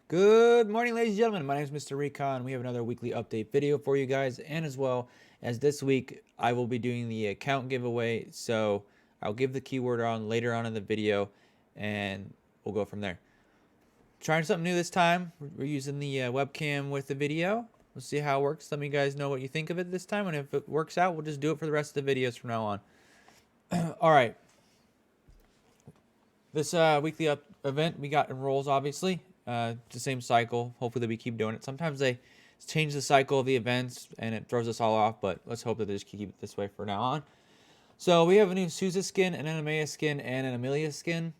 Good morning, ladies and gentlemen. My name is Mr. Recon. We have another weekly update video for you guys, and as well as this week, I will be doing the account giveaway. So I'll give the keyword on later on in the video, and we'll go from there. Trying something new this time. We're using the webcam with the video. We'll see how it works. Let me guys know what you think of it this time, and if it works out, we'll just do it for the rest of the videos from now on. All right. This weekly event, we got enrolls, obviously. It's the same cycle. Hopefully we keep doing it. Sometimes they change the cycle of the events and it throws us all off, but let's hope that they just keep it this way for now on. So we have a new Sousa skin, an Anemea skin, and an Amelia skin.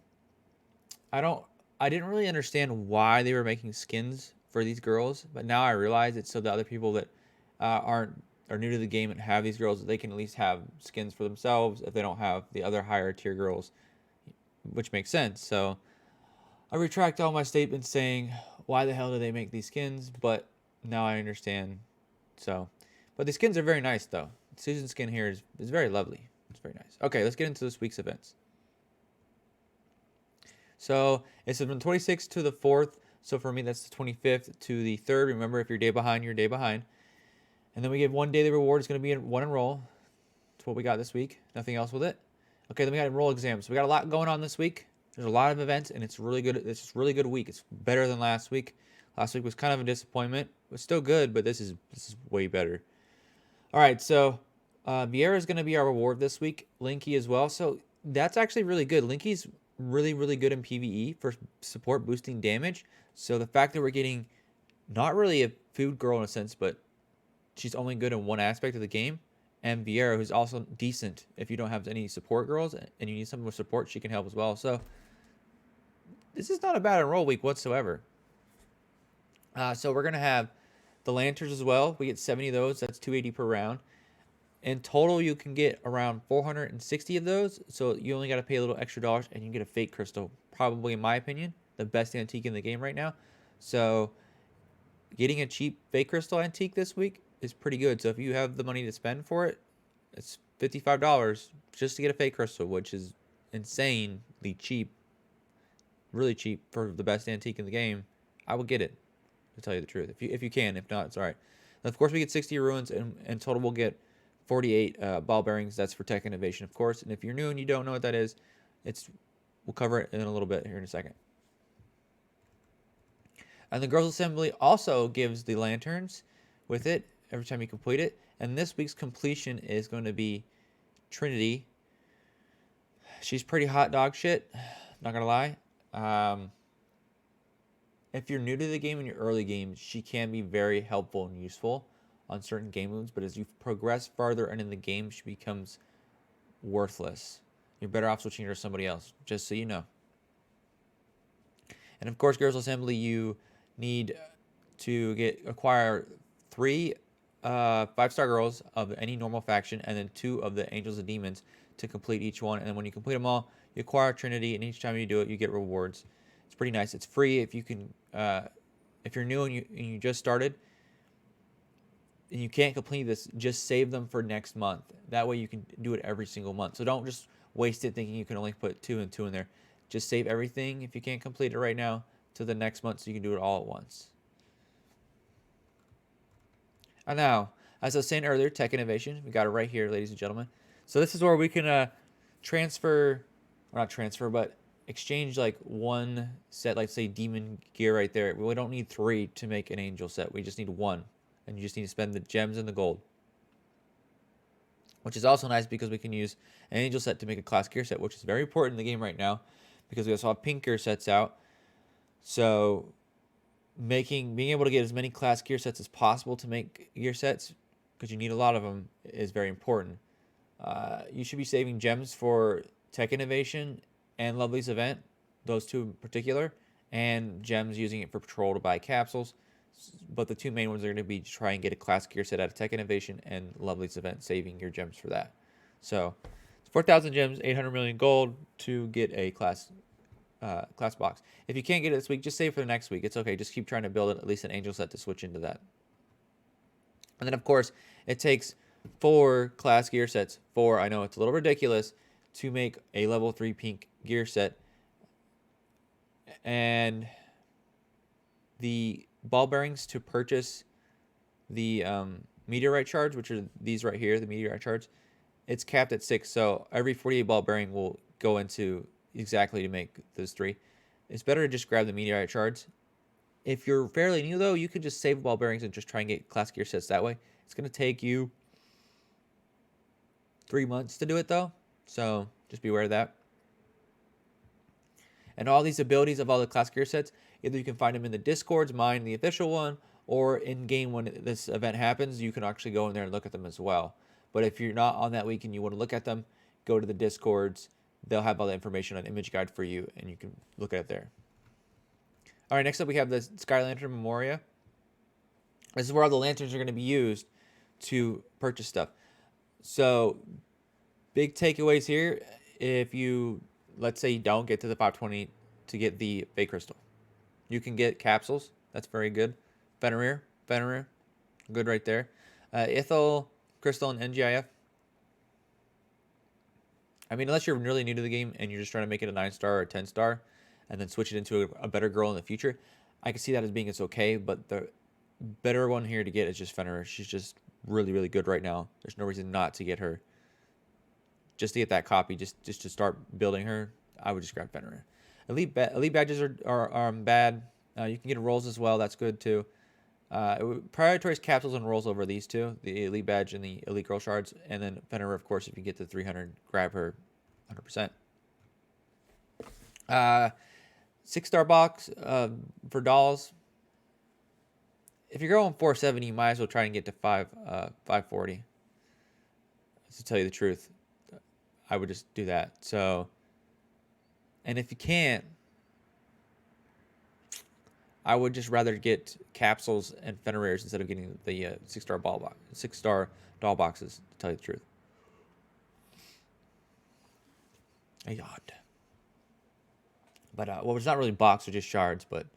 I didn't really understand why they were making skins for these girls, but now I realize it's so the other people that are new to the game and have these girls, they can at least have skins for themselves if they don't have the other higher tier girls, which makes sense. So I retract all my statements saying why the hell do they make these skins, but now I understand. So, but the skins are very nice though. Susan's skin here is very lovely. It's very nice. Okay, let's get into this week's events. So it's from the 26th to the 4th. So for me, that's the 25th to the 3rd. Remember, if you're a day behind, you're a day behind. And then we give one day the reward is going to be one enroll. That's what we got this week. Nothing else with it. Okay, then we got enroll exams. So we got a lot going on this week. There's a lot of events, and it's really good. It's a really good week. It's better than last week. Last week was kind of a disappointment. It was still good, but this is way better. All right, so VERA is going to be our reward this week. Linky as well. So that's actually really good. Linky's really good in PvE for support boosting damage. So the fact that we're getting not really a food girl in a sense, but she's only good in one aspect of the game. And VERA, who's also decent if you don't have any support girls and you need someone with support, she can help as well. So this is not a bad enroll week whatsoever. So we're going to have the lanterns as well. We get 70 of those. That's 280 per round. In total, you can get around 460 of those. So you only got to pay a little extra dollars and you can get a fake crystal. Probably, in my opinion, the best antique in the game right now. So getting a cheap fake crystal antique this week is pretty good. So if you have the money to spend for it, it's $55 just to get a fake crystal, which is insanely cheap. Really cheap for the best antique in the game. I would get it, to tell you the truth. If you can, if not, it's all right. And of course, we get 60 ruins, and in total we'll get 48 ball bearings. That's for tech innovation, of course. And if you're new and you don't know what that is, we'll cover it in a little bit here in a second. And the Girls Assembly also gives the lanterns with it every time you complete it. And this week's completion is going to be Trinity. She's pretty hot dog shit, not gonna lie. If you're new to the game in your early games, she can be very helpful and useful on certain game moves, but as you progress farther and in the game, she becomes worthless. You're better off switching her to somebody else, just so you know. And of course, Girls Assembly, you need to acquire 3 5-star girls of any normal faction, and then 2 of the Angels and Demons to complete each one. And then when you complete them all, you acquire Trinity, and each time you do it, you get rewards. It's pretty nice. It's free if you can. If you're new and you just started, and you can't complete this, just save them for next month. That way you can do it every single month. So don't just waste it thinking you can only put 2 and 2 in there. Just save everything if you can't complete it right now to the next month so you can do it all at once. And now, as I was saying earlier, tech innovation. We got it right here, ladies and gentlemen. So this is where we can transfer, or not transfer, but exchange like one set, like say demon gear right there. We don't need 3 to make an angel set. We just need 1. And you just need to spend the gems and the gold. Which is also nice because we can use an angel set to make a class gear set, which is very important in the game right now because we also have pink gear sets out. So being able to get as many class gear sets as possible to make gear sets, because you need a lot of them, is very important. You should be saving gems for tech innovation and Lovely's event, those 2 in particular, and gems using it for patrol to buy capsules. But the 2 main ones are going to be to try and get a class gear set out of tech innovation and Lovely's event, saving your gems for that. So it's 4,000 gems, 800 million gold to get a class box. If you can't get it this week, just save for the next week. It's okay. Just keep trying to build at least an angel set to switch into that. And then, of course, it takes 4 class gear sets. 4, I know it's a little ridiculous, to make a level 3 pink gear set. And the ball bearings to purchase the meteorite shards, which are these right here, the meteorite shards, it's capped at 6. So every 48 ball bearing will go into exactly to make those 3. It's better to just grab the meteorite shards. If you're fairly new, though, you could just save ball bearings and just try and get classic gear sets that way. It's going to take you 3 months to do it, though. So just be aware of that. And all these abilities of all the classic gear sets, either you can find them in the Discords, mine, the official one, or in-game when this event happens, you can actually go in there and look at them as well. But if you're not on that week and you want to look at them, go to the Discords. They'll have all the information on image guide for you, and you can look at it there. All right, next up we have the Sky Lantern Memoria. This is where all the lanterns are going to be used to purchase stuff. So, big takeaways here. If you, let's say you don't get to the 520 to get the Fake Crystal, you can get capsules. That's very good. Fenrir, good right there. Ithel, Crystal, and NGIF. I mean, unless you're really new to the game and you're just trying to make it a 9-star or a 10-star and then switch it into a better girl in the future, I can see that as being it's okay, but the better one here to get is just Fenrir. She's just really, really good right now. There's no reason not to get her. Just to get that copy, just to start building her, I would just grab Fenrir. Elite badges are bad. You can get rolls as well. That's good too. Prioritize capsules and rolls over these two, the Elite badge and the Elite Girl shards. And then Fenrir, of course, if you get to 300, grab her 100%. 6-star box for dolls. If you're going 470, you might as well try and get to 540. To tell you the truth, I would just do that. So, and if you can't, I would just rather get capsules and Fenrir's instead of getting the 6-star doll boxes, to tell you the truth. Odd. But well, it's not really box, or just shards, but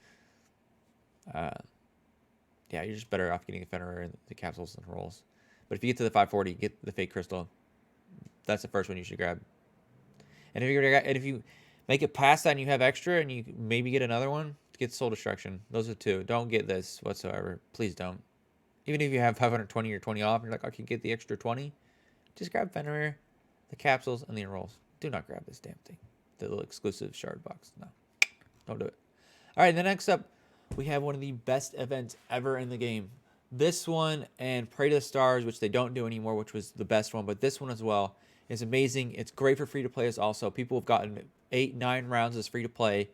yeah, you're just better off getting the Fenrir and the capsules and rolls. But if you get to the 540, get the Fake Crystal. That's the first one you should grab. And if you make it past that and you have extra and you maybe get another one, get Soul Destruction. Those are 2. Don't get this whatsoever. Please don't. Even if you have 520 or 20 off and you're like, I can get the extra 20, just grab Fenrir, the capsules, and the Enrolls. Do not grab this damn thing. The little exclusive shard box. No. Don't do it. All right, then next up, we have one of the best events ever in the game. This one and Pray to the Stars, which they don't do anymore, which was the best one, but this one as well is amazing. It's great for free-to-players also. People have gotten 8-9 rounds as free-to-play,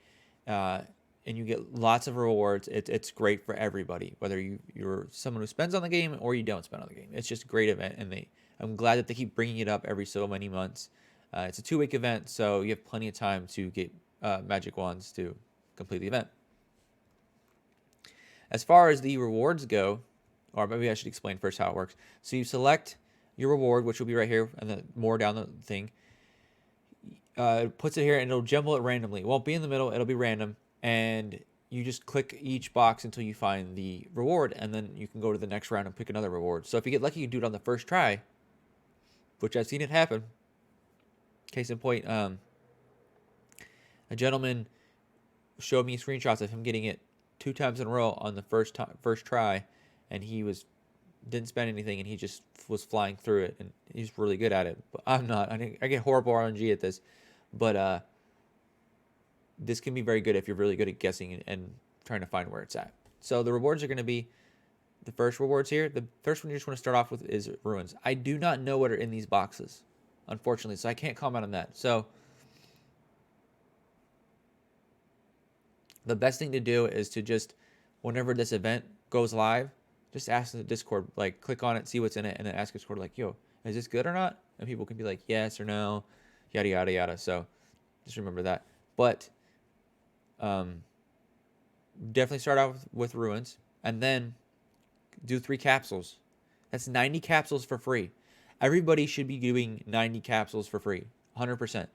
and you get lots of rewards. It's great for everybody, whether you're someone who spends on the game or you don't spend on the game. It's just a great event, and I'm glad that they keep bringing it up every so many months. It's a 2-week event, so you have plenty of time to get magic wands to complete the event. As far as the rewards go, or maybe I should explain first how it works. So you select your reward, which will be right here, and then more down the thing. It puts it here, and it'll jumble it randomly. It won't be in the middle. It'll be random, and you just click each box until you find the reward, and then you can go to the next round and pick another reward. So if you get lucky, you do it on the first try, which I've seen it happen. Case in point, a gentleman showed me screenshots of him getting it 2 times in a row on the first try, and he didn't spend anything, and he just was flying through it, and he's really good at it. But I'm not. I get horrible RNG at this, but this can be very good if you're really good at guessing and trying to find where it's at. So the rewards are going to be the first rewards here. The first one you just want to start off with is ruins. I do not know what are in these boxes, unfortunately, so I can't comment on that. So the best thing to do is to just, whenever this event goes live, just ask the Discord, like click on it, see what's in it, and then ask Discord like, yo, is this good or not? And people can be like, yes or no, yada, yada, yada. So just remember that. But definitely start out with ruins, and then do 3 capsules. That's 90 capsules for free. Everybody should be doing 90 capsules for free, 100%.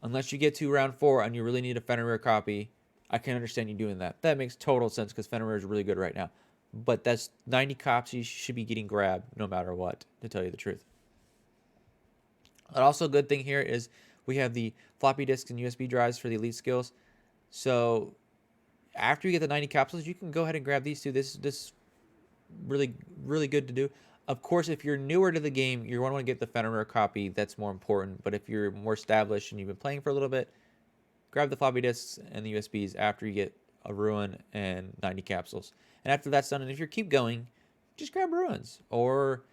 Unless you get to round 4 and you really need a Fenrir copy, I can understand you doing that. That makes total sense because Fenrir is really good right now. But that's 90 copies you should be getting grabbed no matter what, to tell you the truth. And also a good thing here is we have the floppy disks and USB drives for the elite skills. So after you get the 90 capsules, you can go ahead and grab these two. This really, really good to do. Of course, if you're newer to the game, you're going to want to get the Fenrir copy. That's more important. But if you're more established and you've been playing for a little bit, grab the floppy disks and the USBs after you get a Ruin and 90 capsules. And after that's done, and if you keep going, just grab Ruins. Or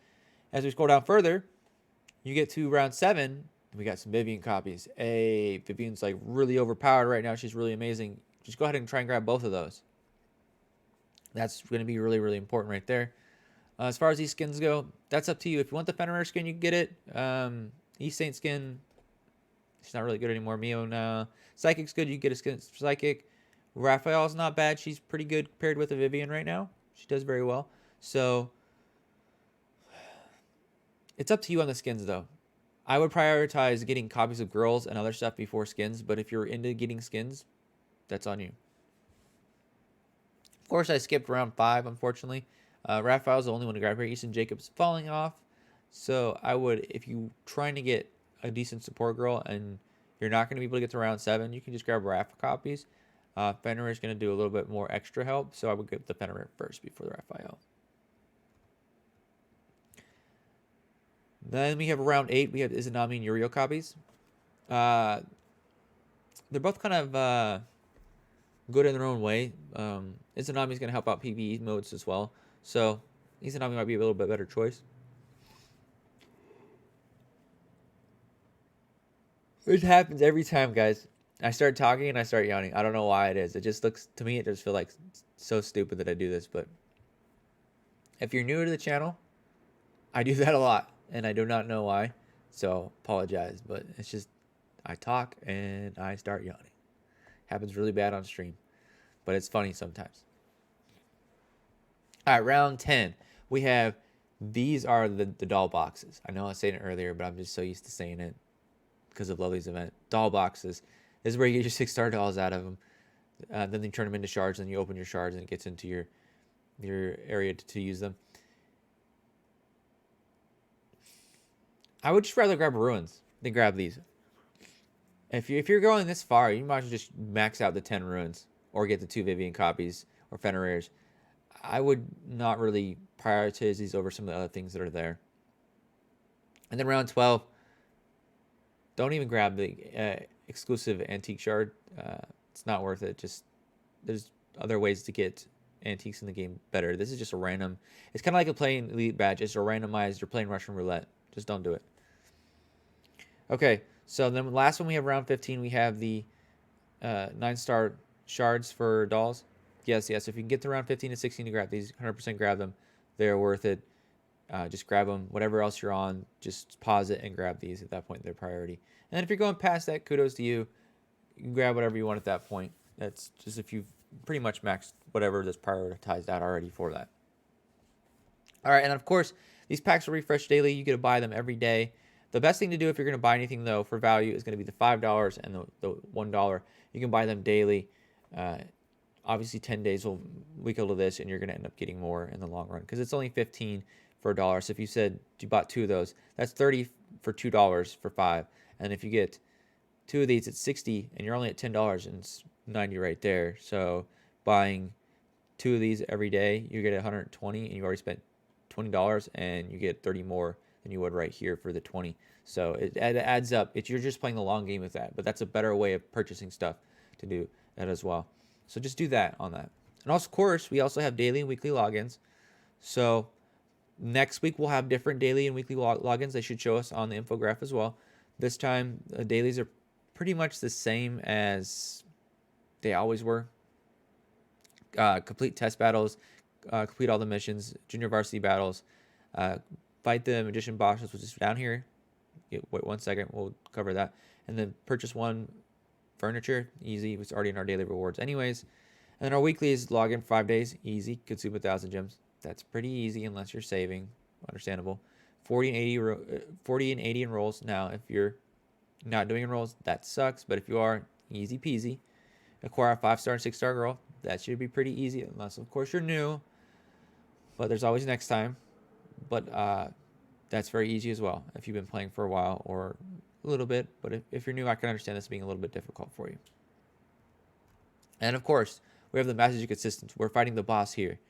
as we scroll down further, you get to round 7, we got some Vivian copies. Vivian's like really overpowered right now. She's really amazing. Just go ahead and try and grab both of those. That's going to be really, really important right there. As far as these skins go, that's up to you. If you want the Fenrir skin, you can get it. East Saint skin, she's not really good anymore. Mio now. Psychic's good. You can get a skin for Psychic. Raphael's not bad. She's pretty good paired with a Vivian right now. She does very well. So it's up to you on the skins, though. I would prioritize getting copies of girls and other stuff before skins. But if you're into getting skins, that's on you. Of course, I skipped round 5, unfortunately. Raphael's the only one to grab here. Easton Jacobs falling off. So I would, if you're trying to get a decent support girl and you're not going to be able to get to round 7, you can just grab Raph copies. Fenrir is going to do a little bit more extra help. So I would get the Fenrir first before the Raphael. Then we have round 8. We have Izanami and Uriel copies. They're both kind of good in their own way. Izanami is going to help out PvE modes as well. So Izanami might be a little bit better choice. This happens every time, guys. I start talking and I start yawning. I don't know why it is. It just looks, to me, it just feels like so stupid that I do this. But if you're new to the channel, I do that a lot. And I do not know why. So apologize. But it's just, I talk and I start yawning. Happens really bad on stream. But it's funny sometimes. All right, round 10. We have, these are the doll boxes. I know I was saying it earlier, but I'm just so used to saying it because of Lovely's event. Doll boxes. This is where you get your 6-star dolls out of them. Then you turn them into shards, and you open your shards, and it gets into your area to use them. I would just rather grab Ruins than grab these. If you're going this far, you might as well just max out the 10 Ruins or get the 2 Vivian copies or Fenrir's. I would not really prioritize these over some of the other things that are there. And then round 12, don't even grab the exclusive antique shard. It's not worth it. Just there's other ways to get antiques in the game better. This is just a random. It's kind of like a playing elite badge. It's a randomized. You're playing Russian roulette. Just don't do it. Okay, so then the last one we have round 15. We have the 9-star shards for dolls. Yes. If you can get to round 15 to 16 to grab these, 100% grab them. They're worth it. Just grab them. Whatever else you're on, just pause it and grab these at that point. They're priority. And then if you're going past that, kudos to you. You can grab whatever you want at that point. That's just if you've pretty much maxed whatever that's prioritized out already for that. All right, and of course, these packs are refreshed daily. You get to buy them every day. The best thing to do if you're going to buy anything, though, for value is going to be the $5 and the $1. You can buy them daily. Obviously, 10 days will equal to this, and you're going to end up getting more in the long run because it's only $15 for $1. So if you said you bought 2 of those, that's $30 for $2 for 5. And if you get 2 of these, it's $60, and you're only at $10, and it's $90 right there. So buying 2 of these every day, you get $120, and you already spent $20, and you get 30 more than you would right here for the 20. So it adds up. You're just playing the long game with that, but that's a better way of purchasing stuff to do that as well. So just do that on that. And also, of course, we also have daily and weekly logins. So next week we'll have different daily and weekly logins. They should show us on the infograph as well. This time, dailies are pretty much the same as they always were. Complete test battles, complete all the missions, junior varsity battles, fight the magician bosses, which is down here. Wait 1 second, we'll cover that. And then purchase 1 furniture, easy. It's already in our daily rewards anyways. And then our weekly is log in for 5 days, easy. Consume 1,000 gems. That's pretty easy unless you're saving, understandable. 40 and 80 enrolls. Now, if you're not doing enrolls, that sucks. But if you are, easy peasy. Acquire a 5-star and 6-star girl. That should be pretty easy, unless of course you're new. But there's always next time. But that's very easy as well if you've been playing for a while or a little bit. But if you're new, I can understand this being a little bit difficult for you. And of course, we have the Magic Assistant. We're fighting the boss here.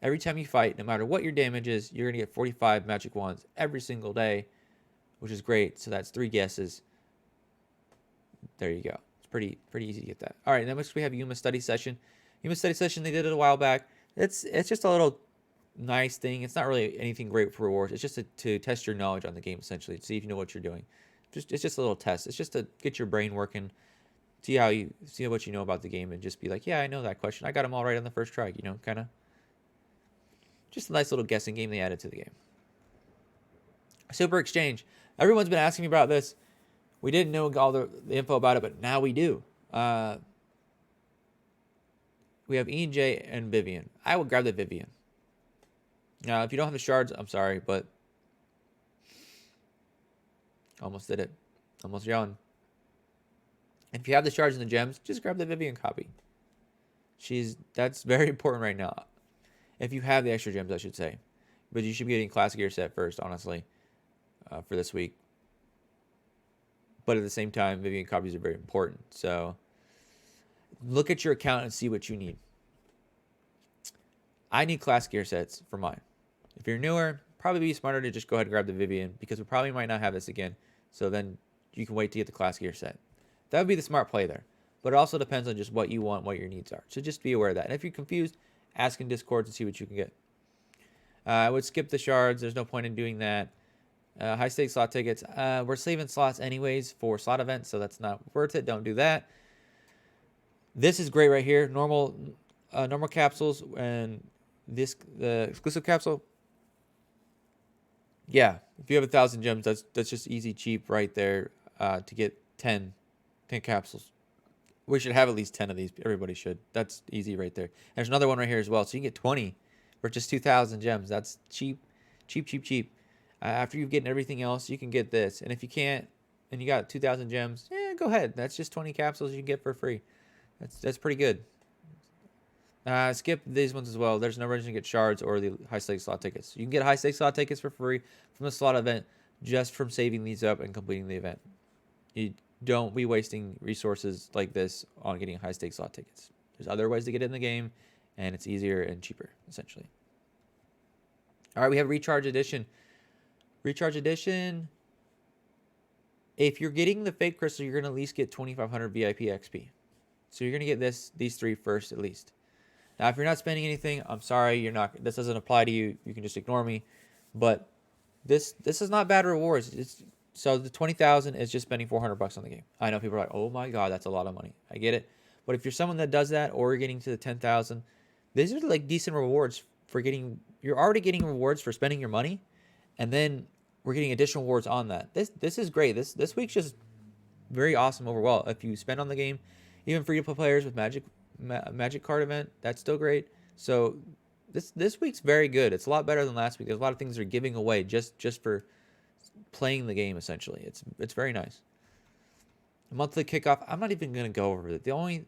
Every time you fight, no matter what your damage is, you're going to get 45 magic wands every single day, which is great. So that's 3 guesses. There you go. It's pretty easy to get that. All right, next we have Yuma Study Session. Yuma Study Session, they did it a while back. It's just a little nice thing. It's not really anything great for rewards. It's just to test your knowledge on the game, essentially, to see if you know what you're doing. It's just a little test. It's just to get your brain working, see what you know about the game, and just be like, yeah, I know that question. I got them all right on the first try. Kind of. Just a nice little guessing game they added to the game. Super Exchange. Everyone's been asking me about this. We didn't know all the info about it, but now we do. We have Ian J and Vivian. I will grab the Vivian. Now, if you don't have the shards, I'm sorry, but almost did it. Almost yawned. And if you have the shards and the gems, just grab the Vivian copy. That's very important right now. If you have the extra gems, I should say. But you should be getting Classic Gear Set first, honestly, for this week. But at the same time, Vivian copies are very important. So look at your account and see what you need. I need Classic Gear Sets for mine. If you're newer, probably be smarter to just go ahead and grab the Vivian, because we probably might not have this again. So then you can wait to get the Classic Gear Set. That would be the smart play there. But it also depends on just what you want, what your needs are. So just be aware of that. And if you're confused, ask in Discord to see what you can get. I would skip the shards. There's no point in doing that. High stakes slot tickets. We're saving slots anyways for slot events, so that's not worth it. Don't do that. This is great right here. Normal capsules, and the exclusive capsule. Yeah, if you have 1,000 gems, that's just easy, cheap right there to get 10 capsules. We should have at least 10 of these. Everybody should. That's easy right there. There's another one right here as well. So you can get 20 for just 2,000 gems. That's cheap, cheap, cheap, cheap. After you've gotten everything else, you can get this. And if you can't, and you got 2,000 gems, go ahead. That's just 20 capsules you can get for free. That's pretty good. Skip these ones as well. There's no reason to get shards or the high stakes slot tickets. You can get high stakes slot tickets for free from the slot event just from saving these up and completing the event. You don't be wasting resources like this on getting high stakes slot tickets. There's other ways to get in the game, and it's easier and cheaper, essentially. All right, we have Recharge Edition. Recharge Edition. If you're getting the fake crystal, you're going to at least get 2,500 VIP XP. So you're going to get these 3 first at least. Now, if you're not spending anything, I'm sorry, you're not. This doesn't apply to you. You can just ignore me. But this is not bad rewards. So the 20,000 is just spending $400 on the game. I know people are like, oh my god, that's a lot of money. I get it. But if you're someone that does that, or you're getting to the 10,000, these are like decent rewards for getting. You're already getting rewards for spending your money, and then we're getting additional rewards on that. This is great. This week's just very awesome overall. If you spend on the game, even free to play players with Magic card event, that's still great. So this week's very good. It's a lot better than last week. There's a lot of things they're giving away just for playing the game, essentially. It's very nice. Monthly kickoff, I'm not even gonna go over it. The only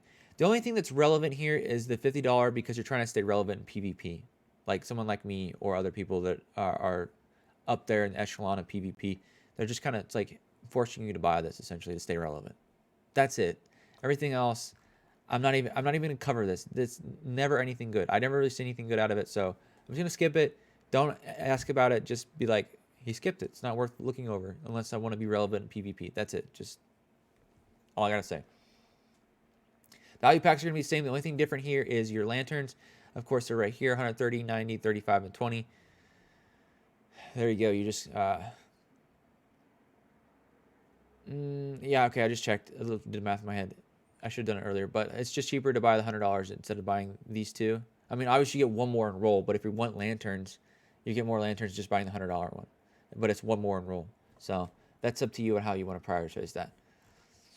thing that's relevant here is the $50 because you're trying to stay relevant in PvP. Like someone like me or other people that are up there in the echelon of PvP. They're just kind of, it's like forcing you to buy this essentially to stay relevant. That's it. Everything else, I'm not even gonna cover this. This never anything good. I never really see anything good out of it, so I'm just gonna skip it. Don't ask about it. Just be like, he skipped it. It's not worth looking over unless I want to be relevant in PvP. That's it. Just all I gotta say. Value packs are gonna be the same. The only thing different here is your lanterns. Of course, they're right here: 130, 90, 35, and 20. There you go. You just yeah, okay. I just checked. I did math in my head. I should have done it earlier, but it's just cheaper to buy the $100 instead of buying these two. I mean, obviously you get one more Enroll, but if you want lanterns, you get more lanterns just buying the $100 one. But it's one more Enroll. So that's up to you and how you want to prioritize that.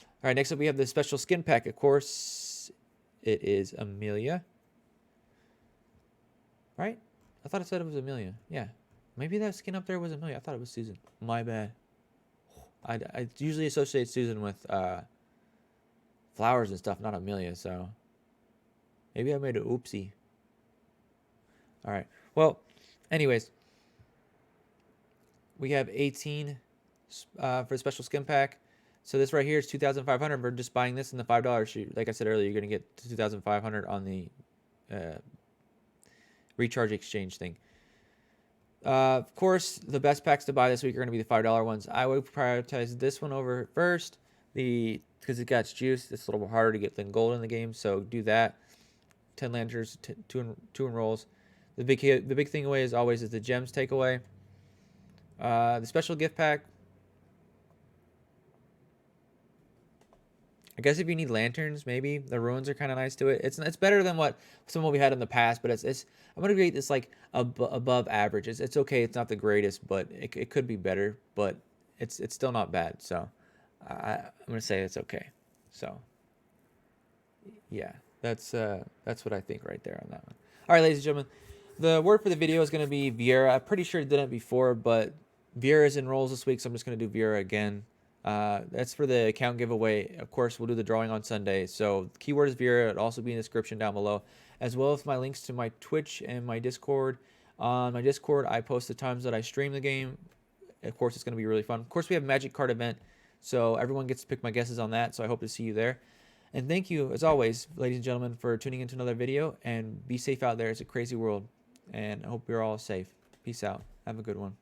All right, next up we have the special skin pack. Of course, it is Amelia. Right? I thought it said it was Amelia. Yeah. Maybe that skin up there was Amelia. I thought it was Susan. My bad. I usually associate Susan with flowers and stuff, not Amelia, so maybe I made an oopsie. All right. Well, anyways, we have 18 for the special skin pack. So this right here is 2,500. We're just buying this in the $5 sheet. Like I said earlier, you're going to get 2,500 on the recharge exchange thing. Of course, the best packs to buy this week are going to be the $5 ones. I would prioritize this one over first, because it got juice. It's a little harder to get than gold in the game, so do that. 10 lanterns, two enrolls. The big thing away as always is the gems takeaway. The special gift pack. I guess if you need lanterns, maybe the ruins are kind of nice to it. It's better than some of what we had in the past, but I'm gonna rate this like above average. It's okay. It's not the greatest, but it could be better. But it's still not bad. So I'm gonna say it's okay. So yeah, that's what I think right there on that one. All right, ladies and gentlemen, the word for the video is gonna be VERA. I'm pretty sure I did it before, but VERA's enrolls this week, so I'm just gonna do VERA again. That's for the account giveaway. Of course, we'll do the drawing on Sunday. So the keyword is VERA. It'll also be in the description down below, as well as my links to my Twitch and my Discord. On my Discord, I post the times that I stream the game. Of course, it's going to be really fun. Of course, we have a Magic Card event, so everyone gets to pick my guesses on that. So I hope to see you there. And thank you, as always, ladies and gentlemen, for tuning into another video. And be safe out there. It's a crazy world. And I hope you're all safe. Peace out. Have a good one.